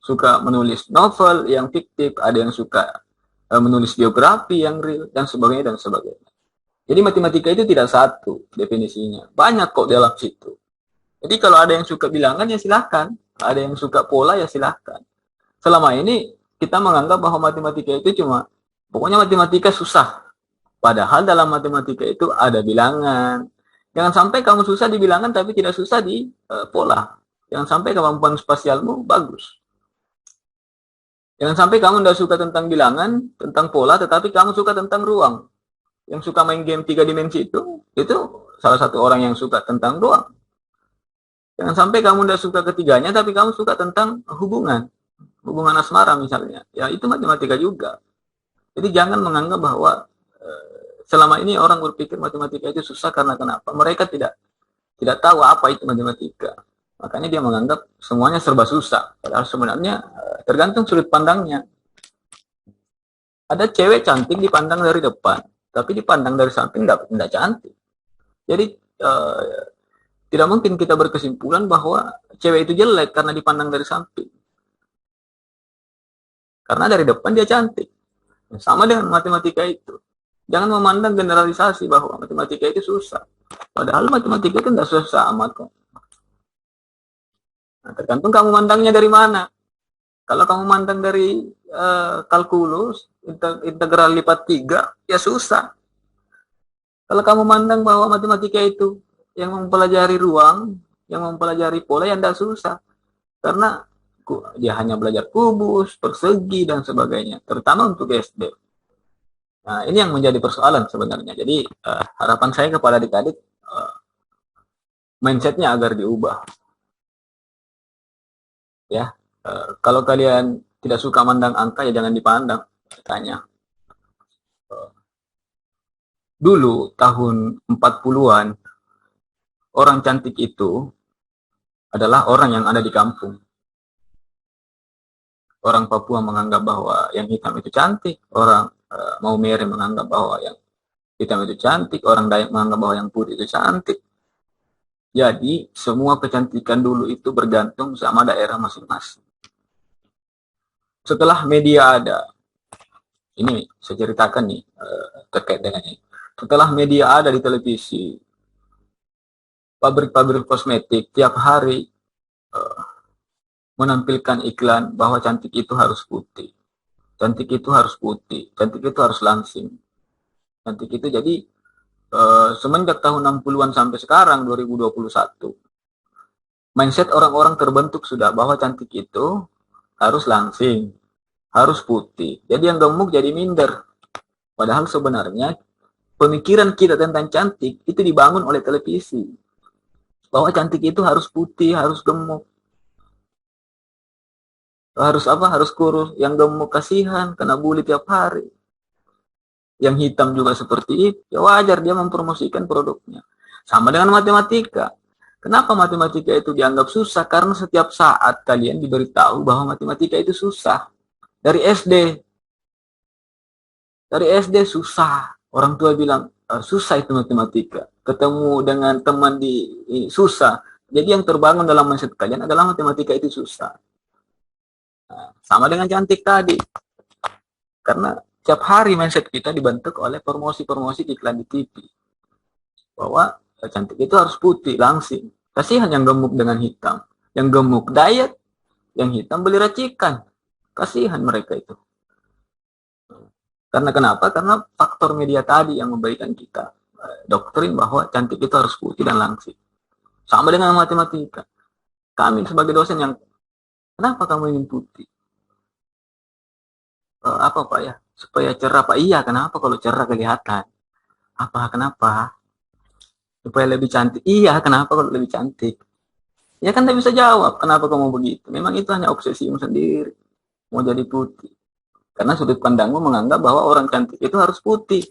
suka menulis novel yang fiktif, ada yang suka menulis biografi yang real, dan sebagainya, dan sebagainya. Jadi matematika itu tidak satu definisinya. Banyak kok dalam situ. Jadi kalau ada yang suka bilangan ya silahkan. Ada yang suka pola ya silahkan. Selama ini kita menganggap bahwa matematika itu cuma, pokoknya matematika susah. Padahal dalam matematika itu ada bilangan. Jangan sampai kamu susah di bilangan tapi tidak susah di pola. Jangan sampai kemampuan spasialmu bagus. Jangan sampai kamu tidak suka tentang bilangan, tentang pola, tetapi kamu suka tentang ruang. Yang suka main game 3 dimensi itu salah satu orang yang suka tentang ruang. Jangan sampai kamu tidak suka ketiganya, tapi kamu suka tentang hubungan asmara misalnya. Ya itu matematika juga. Jadi jangan menganggap bahwa selama ini orang berpikir matematika itu susah karena kenapa? Mereka tidak tahu apa itu matematika. Makanya dia menganggap semuanya serba susah. Padahal sebenarnya tergantung sudut pandangnya. Ada cewek cantik dipandang dari depan, tapi dipandang dari samping tidak cantik. Jadi tidak mungkin kita berkesimpulan bahwa cewek itu jelek karena dipandang dari samping. Karena dari depan dia cantik. Sama dengan matematika itu. Jangan memandang generalisasi bahwa matematika itu susah. Padahal matematika itu tidak susah amat kok. Nah, tergantung kamu mandangnya dari mana. Kalau kamu mandang dari kalkulus, integral lipat 3, ya susah. Kalau kamu mandang bahwa matematika itu yang mempelajari ruang, yang mempelajari pola, yang tidak susah. Karena dia hanya belajar kubus, persegi, dan sebagainya. Terutama untuk SD. Nah, ini yang menjadi persoalan sebenarnya. Jadi, harapan saya kepada adik-adik, mindsetnya agar diubah. Ya, kalau kalian tidak suka mandang angka, ya jangan dipandang. Tanya. Dulu, tahun 40-an, orang cantik itu adalah orang yang ada di kampung. Orang Papua menganggap bahwa yang hitam itu cantik, orang Maumere menganggap bahwa yang hitam itu cantik, orang Dayak menganggap bahwa yang putih itu cantik. Jadi semua kecantikan dulu itu bergantung sama daerah masing-masing. Setelah media ada, ini saya ceritakan nih terkait dengan ini. Setelah media ada di televisi, pabrik-pabrik kosmetik tiap hari menampilkan iklan bahwa cantik itu harus putih. Cantik itu harus putih, cantik itu harus langsing. Cantik itu jadi semenjak tahun 60-an sampai sekarang 2021, mindset orang-orang terbentuk sudah bahwa cantik itu harus langsing, harus putih. Jadi yang gemuk jadi minder. Padahal sebenarnya pemikiran kita tentang cantik itu dibangun oleh televisi. Bahwa cantik itu harus putih, harus gemuk. Harus apa? Harus kurus. Yang gemuk kasihan, kena bully tiap hari. Yang hitam juga seperti itu. Ya wajar dia mempromosikan produknya. Sama dengan matematika. Kenapa matematika itu dianggap susah? Karena setiap saat kalian diberitahu bahwa matematika itu susah. Dari SD. Dari SD susah. Orang tua bilang, susah itu matematika. Ketemu dengan teman susah. Jadi yang terbangun dalam mindset kalian adalah matematika itu susah. Nah, sama dengan cantik tadi. Karena setiap hari mindset kita dibentuk oleh promosi-promosi iklan di TV. Bahwa cantik itu harus putih, langsing. Kasihan yang gemuk dengan hitam. Yang gemuk diet, yang hitam beli racikan. Kasihan mereka itu. Karena kenapa? Karena faktor media tadi yang memberikan kita doktrin bahwa cantik itu harus putih dan langsing. Sama dengan matematika. Kami sebagai dosen yang, kenapa kamu ingin putih? Apa Pak ya? Supaya cerah Pak. Iya, kenapa kalau cerah kelihatan? Apa, kenapa? Supaya lebih cantik. Iya, kenapa kalau lebih cantik? Ya kan tidak bisa jawab kenapa kamu begitu. Memang itu hanya obsesimu sendiri. Mau jadi putih. Karena sudut pandangmu menganggap bahwa orang cantik itu harus putih.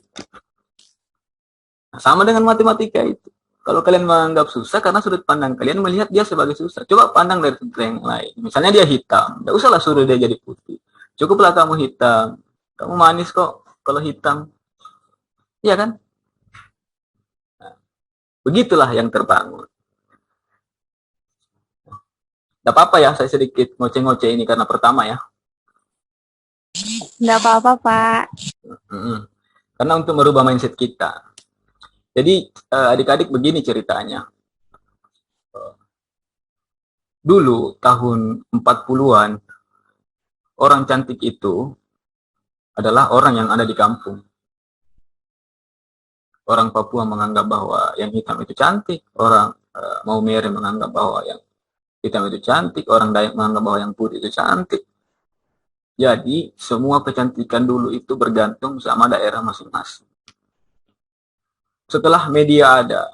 Nah, sama dengan matematika itu. Kalau kalian menganggap susah karena sudut pandang kalian melihat dia sebagai susah. Coba pandang dari sudut yang lain. Misalnya dia hitam. Tidak usahlah suruh dia jadi putih. Cukuplah kamu hitam. Kamu manis kok kalau hitam. Iya kan? Nah, begitulah yang terbangun. Tidak apa-apa ya, saya sedikit ngoceh-ngoceh ini karena pertama ya. Nggak apa-apa, Pak. Karena untuk merubah mindset kita. Jadi adik-adik begini ceritanya. Dulu tahun 40-an, orang cantik itu adalah orang yang ada di kampung. Orang Papua menganggap bahwa yang hitam itu cantik, orang Maumere menganggap bahwa yang hitam itu cantik, orang Dayak menganggap bahwa yang putih itu cantik. Jadi semua kecantikan dulu itu bergantung sama daerah masing-masing. Setelah media ada,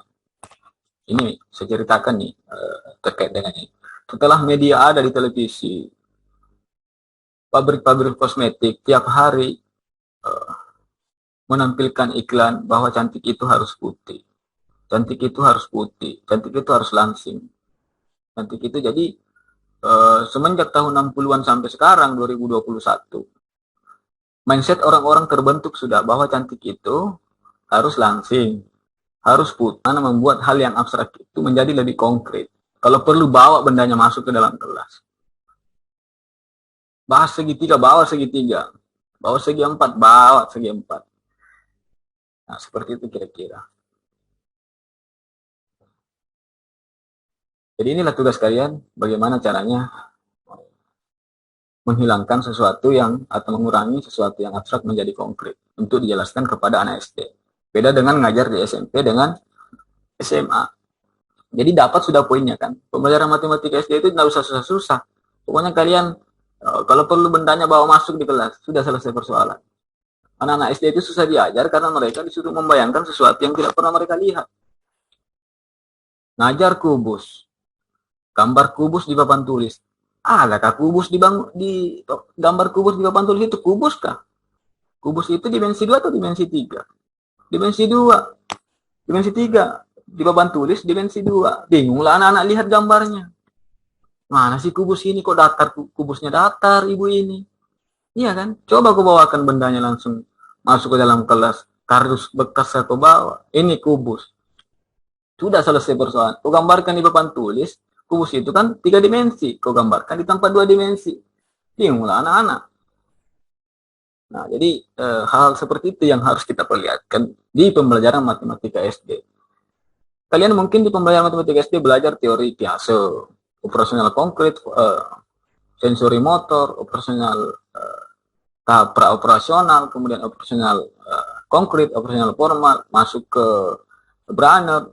ini saya ceritakan nih terkait dengan ini. Setelah media ada di televisi, pabrik-pabrik kosmetik tiap hari menampilkan iklan bahwa cantik itu harus putih, cantik itu harus putih, cantik itu harus langsing, cantik itu jadi semenjak tahun 60-an sampai sekarang 2021, mindset orang-orang terbentuk sudah bahwa cantik itu harus langsing, harus putih, karena membuat hal yang abstrak itu menjadi lebih konkret. Kalau perlu bawa bendanya masuk ke dalam kelas. Bahas segitiga, bawa segitiga. Bawa segi empat, bawa segi empat. Nah, seperti itu kira-kira. Jadi inilah tugas kalian, bagaimana caranya menghilangkan sesuatu yang, atau mengurangi sesuatu yang abstrak menjadi konkret, untuk dijelaskan kepada anak SD. Beda dengan ngajar di SMP dengan SMA. Jadi dapat sudah poinnya kan. Pembelajaran matematika SD itu tidak usah susah-susah. Pokoknya kalian kalau perlu bendanya bawa masuk di kelas, sudah selesai persoalan. Anak-anak SD itu susah diajar karena mereka disuruh membayangkan sesuatu yang tidak pernah mereka lihat. Ngajar kubus, gambar kubus di papan tulis. Adakah kubus di gambar kubus di papan tulis itu kubus kah? Kubus itu dimensi 2 atau dimensi 3? Dimensi 2. Dimensi 3. Di papan tulis dimensi 2. Bingunglah anak-anak lihat gambarnya. Mana sih kubus ini, kok datar, kubusnya datar ibu ini. Iya kan? Coba aku bawakan bendanya langsung masuk ke dalam kelas. Kardus bekas aku bawa. Ini kubus. Sudah selesai persoalan. Kau gambarkan di papan tulis, kubus itu kan 3 dimensi. Kau gambarkan di tempat 2 dimensi. Bingunglah anak-anak. Nah, jadi hal seperti itu yang harus kita perlihatkan di pembelajaran matematika SD. Kalian mungkin di pembelajaran matematika SD belajar teori Piaget, operasional konkret, sensori motor, operasional tahap pra-operasional, kemudian operasional konkret, operasional formal, masuk ke Brunner,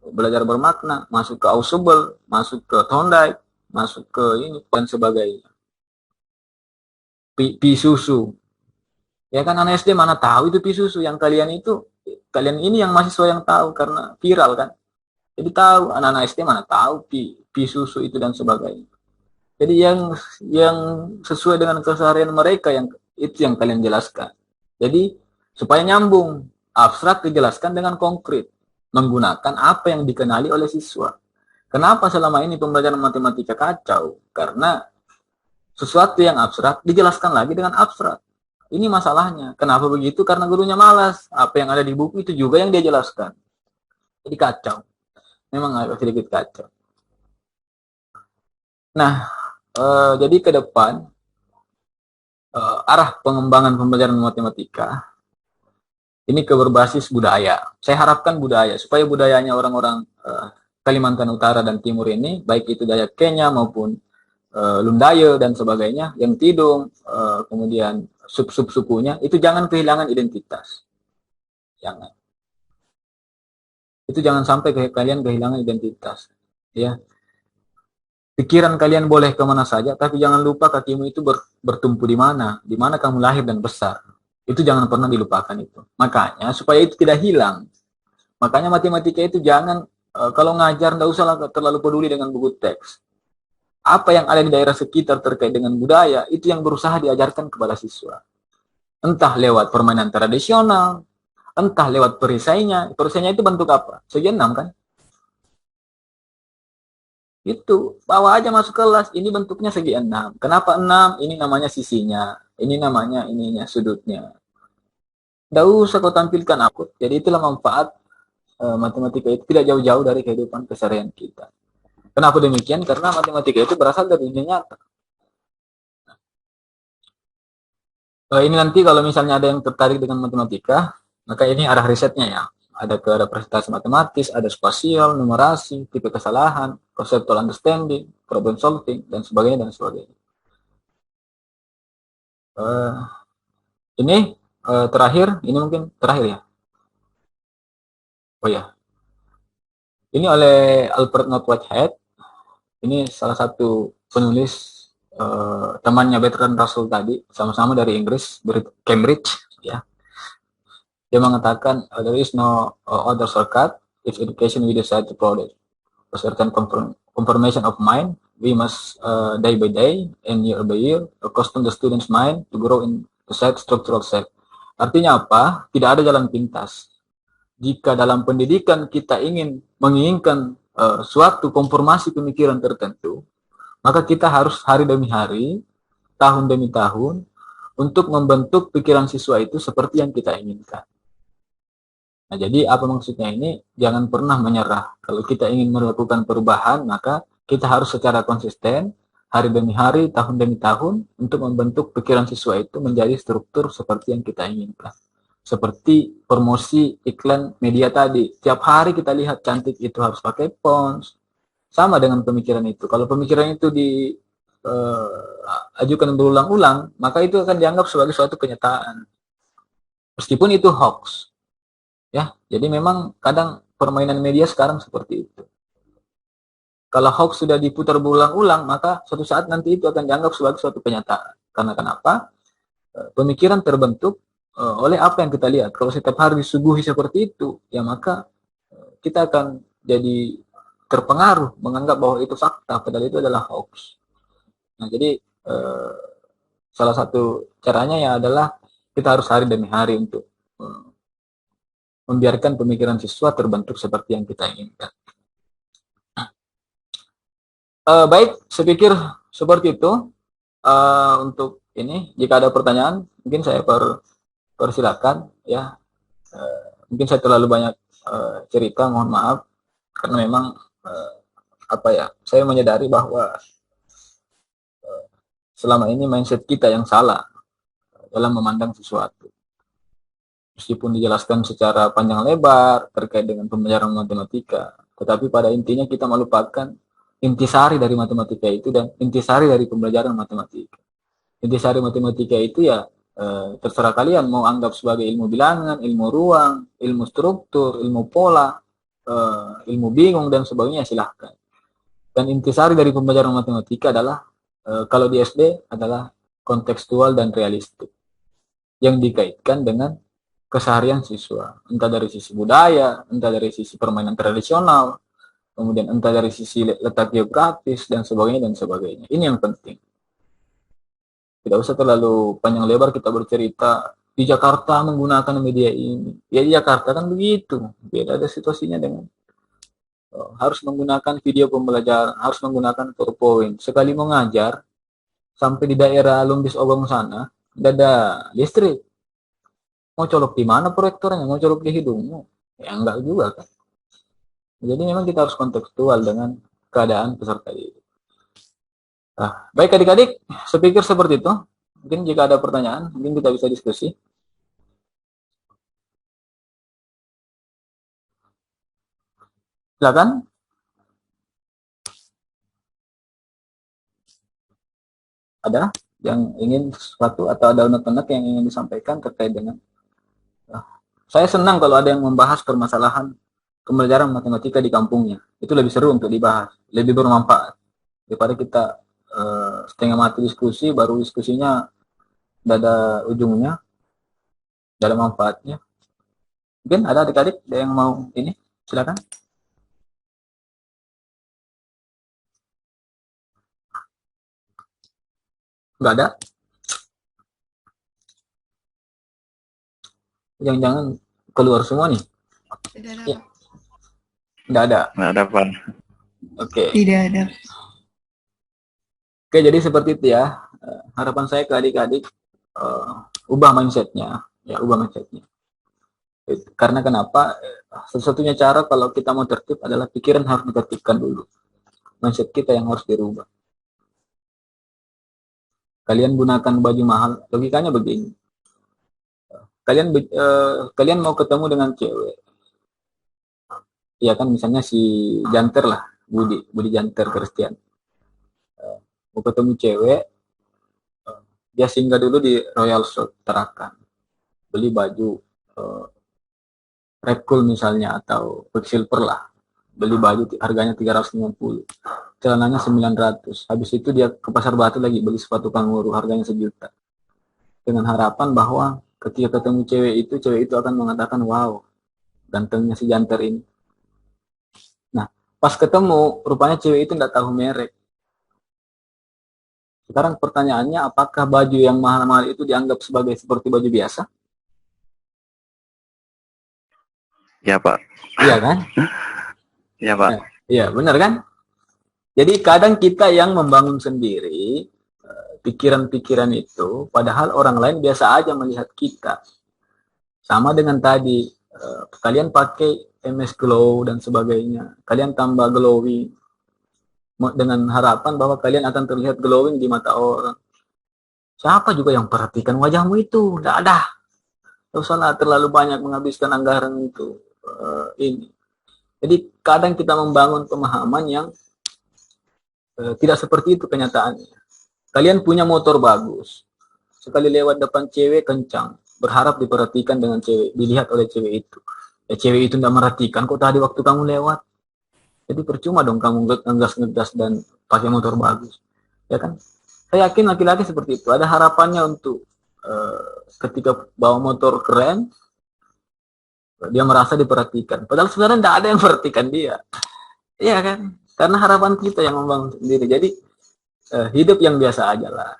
belajar bermakna, masuk ke Ausubel, masuk ke Thorndike, masuk ke ini dan sebagainya. Pi susu. Ya kan anak SD mana tahu itu pi susu, yang kalian ini yang mahasiswa yang tahu karena viral kan. Jadi tahu, anak-anak SD mana tahu pi susu itu dan sebagainya. Jadi yang sesuai dengan keseharian mereka yang itu yang kalian jelaskan. Jadi supaya nyambung, abstrak dijelaskan dengan konkret, menggunakan apa yang dikenali oleh siswa. Kenapa selama ini pembelajaran matematika kacau? Karena sesuatu yang abstrak dijelaskan lagi dengan abstrak. Ini masalahnya. Kenapa begitu? Karena gurunya malas. Apa yang ada di buku itu juga yang dia jelaskan. Jadi kacau. Memang agak sedikit kacau. Nah, jadi ke depan arah pengembangan pembelajaran matematika ini ke berbasis budaya. Saya harapkan budaya, supaya budayanya orang-orang Kalimantan Utara dan Timur ini, baik itu Dayak Kenya maupun Lundaye dan sebagainya, yang Tidung, kemudian sub-sub sukunya, itu jangan kehilangan identitas. Jangan. Itu jangan sampai kalian kehilangan identitas. Ya. Pikiran kalian boleh kemana saja, tapi jangan lupa kakimu itu bertumpu di mana kamu lahir dan besar. Itu jangan pernah dilupakan itu. Makanya supaya itu tidak hilang. Makanya matematika itu jangan kalau ngajar tidak usah terlalu peduli dengan buku teks. Apa yang ada di daerah sekitar terkait dengan budaya itu yang berusaha diajarkan kepada siswa. Entah lewat permainan tradisional, entah lewat perisainya. Perisainya itu bentuk apa? Segi 6 kan? Itu bawa aja masuk kelas, ini bentuknya segi 6. Kenapa 6? Ini namanya sisinya, ini namanya ininya sudutnya. Tidak usah kau tampilkan akut. Jadi itulah manfaat matematika itu tidak jauh-jauh dari kehidupan keseharian kita. Kenapa demikian? Karena matematika itu berasal dari dunia nyata. Ini nanti kalau misalnya ada yang tertarik dengan matematika, maka ini arah risetnya ya. Ada ke representasi matematis, ada spasial, numerasi, tipe kesalahan, conceptual understanding, problem solving, dan sebagainya, dan sebagainya. Ini terakhir, ini mungkin terakhir ya. Oh ya, ini oleh Alfred North Whitehead. Ini salah satu penulis temannya Bertrand Russell tadi, sama-sama dari Inggris, dari Cambridge ya. Dia mengatakan there is no other shortcut if education we decide to produce a certain confirmation of mind. We must day by day and year by year accustom the student's mind to grow in the set structural set. Artinya apa? Tidak ada jalan pintas. Jika dalam pendidikan kita menginginkan suatu konfirmasi pemikiran tertentu, maka kita harus hari demi hari, tahun demi tahun, untuk membentuk pikiran siswa itu seperti yang kita inginkan. Nah, jadi apa maksudnya ini? Jangan pernah menyerah. Kalau kita ingin melakukan perubahan, maka kita harus secara konsisten, hari demi hari, tahun demi tahun, untuk membentuk pikiran siswa itu menjadi struktur seperti yang kita inginkan. Seperti promosi iklan media tadi. Tiap hari kita lihat cantik itu harus pakai fonts. Sama dengan pemikiran itu. Kalau pemikiran itu diajukan berulang-ulang, maka itu akan dianggap sebagai suatu kenyataan. Meskipun itu hoax. Ya, jadi memang kadang permainan media sekarang seperti itu. Kalau hoax sudah diputar berulang-ulang, maka suatu saat nanti itu akan dianggap sebagai suatu kenyataan. Karena kenapa? Pemikiran terbentuk oleh apa yang kita lihat. Kalau setiap hari disuguhi seperti itu, ya maka kita akan jadi terpengaruh menganggap bahwa itu fakta, padahal itu adalah hoax. Nah, jadi salah satu caranya ya adalah kita harus hari demi hari untuk membiarkan pemikiran siswa terbentuk seperti yang kita inginkan. Baik, saya pikir seperti itu untuk ini. Jika ada pertanyaan, mungkin saya persilakan ya. Mungkin saya terlalu banyak cerita, mohon maaf, karena memang apa ya, saya menyadari bahwa selama ini mindset kita yang salah dalam memandang sesuatu. Meskipun dijelaskan secara panjang lebar terkait dengan pembelajaran matematika, tetapi pada intinya kita melupakan intisari dari matematika itu dan intisari dari pembelajaran matematika. Intisari matematika itu ya terserah kalian mau anggap sebagai ilmu bilangan, ilmu ruang, ilmu struktur, ilmu pola, ilmu bingung dan sebagainya, silahkan. Dan intisari dari pembelajaran matematika adalah kalau di SD adalah kontekstual dan realistik yang dikaitkan dengan keseharian siswa, entah dari sisi budaya, entah dari sisi permainan tradisional, kemudian entah dari sisi letak geografis dan sebagainya dan sebagainya. Ini yang penting. Tidak usah terlalu panjang lebar kita bercerita di Jakarta menggunakan media ini. Ya di Jakarta kan begitu. Beda ada situasinya dengan harus menggunakan video pembelajaran, harus menggunakan PowerPoint. Sekali mengajar sampai di daerah Lumbis Ogong sana, tidak ada listrik. Mau colok di mana proyektornya? Mau colok di hidungmu? Ya enggak juga kan. Jadi memang kita harus kontekstual dengan keadaan peserta didik. Nah, baik adik-adik, saya pikir seperti itu. Mungkin jika ada pertanyaan, mungkin kita bisa diskusi. Silakan. Ada yang ingin sesuatu atau ada unek-unek yang ingin disampaikan terkait dengan saya senang kalau ada yang membahas permasalahan pembelajaran matematika di kampungnya. Itu lebih seru untuk dibahas, lebih bermanfaat daripada kita setengah mati diskusi, baru diskusinya tidak ada ujungnya, tidak ada manfaatnya. Mungkin ada adik-adik yang mau ini, silakan. Nggak ada? Jangan-jangan keluar semua nih? Tidak ada. Ya. Nggak ada? Nggak ada, Pak. Oke. Tidak ada. Oke, jadi seperti itu ya. Harapan saya ke adik-adik, ubah mindsetnya. Ya, ubah mindsetnya. Karena kenapa? Satu-satunya cara kalau kita mau tertib adalah pikiran harus ditertibkan dulu. mindset kita yang harus dirubah. Kalian gunakan baju mahal, logikanya begini. Kalian mau ketemu dengan cewek, ya kan, misalnya si Janter lah, Budi Janter Christian. Mau ketemu cewek, dia singgah dulu di Royal Shop Tarakan, beli baju Red Cool misalnya atau Quicksilver lah, beli baju harganya 350, celananya 900. Habis itu dia ke Pasar Batu lagi beli sepatu kanguru harganya 1 juta, dengan harapan bahwa ketika ketemu cewek itu akan mengatakan, wow, gantengnya si Janter ini. Nah, pas ketemu rupanya cewek itu tidak tahu merek. Sekarang pertanyaannya, apakah baju yang mahal-mahal itu dianggap seperti baju biasa? Ya Pak. Iya kan? Ya Pak. Iya, benar kan? Jadi kadang kita yang membangun sendiri pikiran-pikiran itu, padahal orang lain biasa aja melihat kita. Sama dengan tadi, kalian pakai MS Glow dan sebagainya, kalian tambah glowing dengan harapan bahwa kalian akan terlihat glowing di mata orang. Siapa juga yang perhatikan wajahmu itu? Tidak ada. Tidak usahlah terlalu banyak menghabiskan anggaran itu. Ini. Jadi kadang kita membangun pemahaman yang tidak seperti itu kenyataannya. Kalian punya motor bagus, sekali lewat depan cewek kencang, berharap diperhatikan dengan cewek, dilihat oleh cewek itu. Ya cewek itu tidak merhatikan kok tadi waktu kamu lewat. Jadi percuma dong kamu ngegas dan pakai motor bagus, ya kan? Saya yakin laki-laki seperti itu. Ada harapannya untuk ketika bawa motor keren, dia merasa diperhatikan. Padahal sebenarnya tidak ada yang memperhatikan dia. Iya kan? Karena harapan kita yang membangun sendiri. Jadi hidup yang biasa aja lah.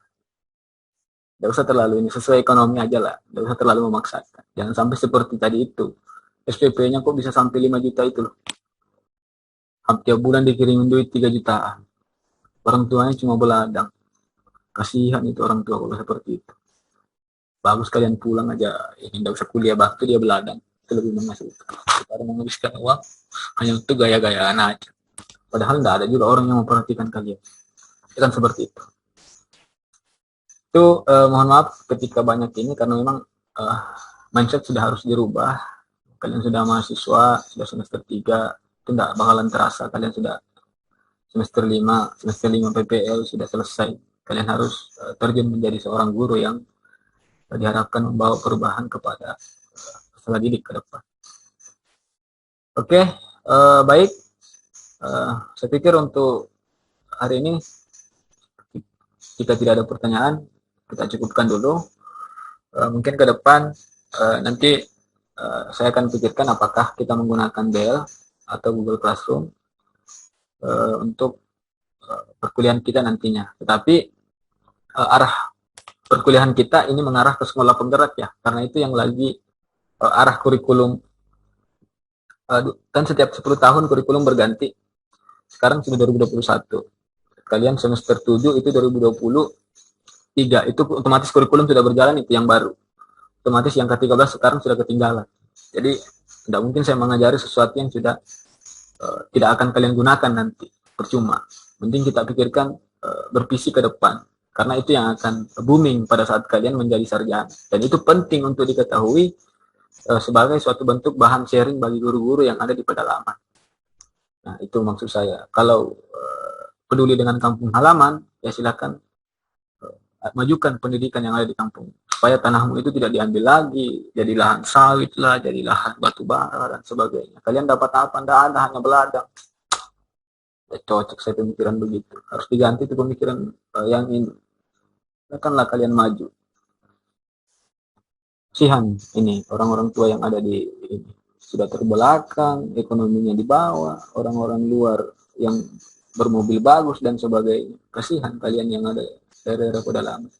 Tidak usah terlalu ini, sesuai ekonomi aja lah. Tidak usah terlalu memaksakan. Jangan sampai seperti tadi itu. SPP-nya kok bisa sampai 5 juta itu loh. Tiap bulan dikirimin duit 3 jutaan. Orang tuanya cuma beladang. Kasihan itu orang tua kalau seperti itu. Bagus kalian pulang aja. Ini tidak usah kuliah bakti, dia beladang. Itu lebih menghasilkan. Karena menghabiskan uang hanya untuk gaya-gayaan aja. Padahal tidak ada juga orang yang memperhatikan kalian. Itu kan seperti itu. Itu mohon maaf ketika banyak ini karena memang mindset sudah harus dirubah. Kalian sudah mahasiswa, sudah semester 3, itu tidak bakalan terasa. Kalian sudah semester 5 PPL sudah selesai. Kalian harus terjun menjadi seorang guru yang diharapkan membawa perubahan kepada peserta didik ke depan. Oke, baik. Saya pikir untuk hari ini jika tidak ada pertanyaan, kita cukupkan dulu. Mungkin ke depan nanti saya akan pikirkan apakah kita menggunakan Dell atau Google Classroom untuk perkuliahan kita nantinya. Tetapi arah perkuliahan kita ini mengarah ke sekolah penggerak ya, karena itu yang lagi arah kurikulum. Kan setiap 10 tahun kurikulum berganti. Sekarang sudah 2021. Kalian semester 7 itu 2023. Itu otomatis kurikulum sudah berjalan, itu yang baru. Otomatis yang ke-13 sekarang sudah ketinggalan. Jadi tidak mungkin saya mengajari sesuatu yang sudah tidak akan kalian gunakan nanti. Percuma. Mending kita pikirkan bervisi ke depan. Karena itu yang akan booming pada saat kalian menjadi sarjana. Dan itu penting untuk diketahui sebagai suatu bentuk bahan sharing bagi guru-guru yang ada di pedalaman. Nah, itu maksud saya. Kalau peduli dengan kampung halaman, ya silakan majukan pendidikan yang ada di kampung. Supaya tanahmu itu tidak diambil lagi, jadi lahan sawit lah, jadi lahan batu bara, dan sebagainya. Kalian dapat apa? Tidak ada, hanya beladang. Ya, cocok saya pemikiran begitu. Harus diganti itu pemikiran yang ini. Akanlah kalian maju. Kasihan ini orang-orang tua yang ada di ini. Sudah terbelakang, ekonominya di bawah, orang-orang luar yang bermobil bagus dan sebagainya. Kasihan kalian yang ada daerah pedalaman.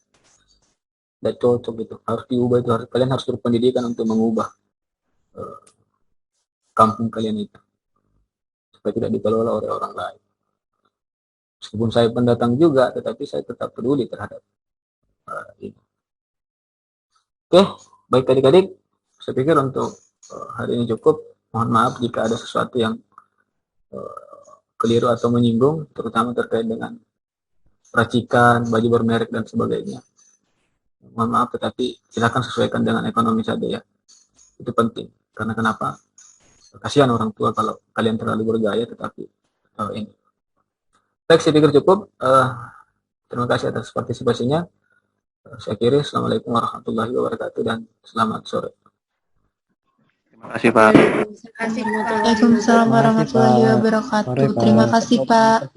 Tidak cocok itu, harus diubah itu. Kalian harus berpendidikan untuk mengubah kampung kalian itu supaya tidak dikelola oleh orang lain. Meskipun saya pendatang juga, tetapi saya tetap peduli terhadap ini. Oke, baik adik-adik, saya pikir untuk hari ini cukup. Mohon maaf jika ada sesuatu yang keliru atau menyinggung, terutama terkait dengan racikan, baju bermerek dan sebagainya. Mohon maaf, tetapi silakan sesuaikan dengan ekonomi saja ya. Itu penting. Karena kenapa? Kasihan orang tua kalau kalian terlalu bergaya, tetapi ini. Baik, saya pikir cukup. Terima kasih atas partisipasinya. Saya kira Assalamualaikum warahmatullahi wabarakatuh dan selamat sore. Terima kasih, Pak. Waalaikumsalam warahmatullahi wabarakatuh. Terima kasih, Pak.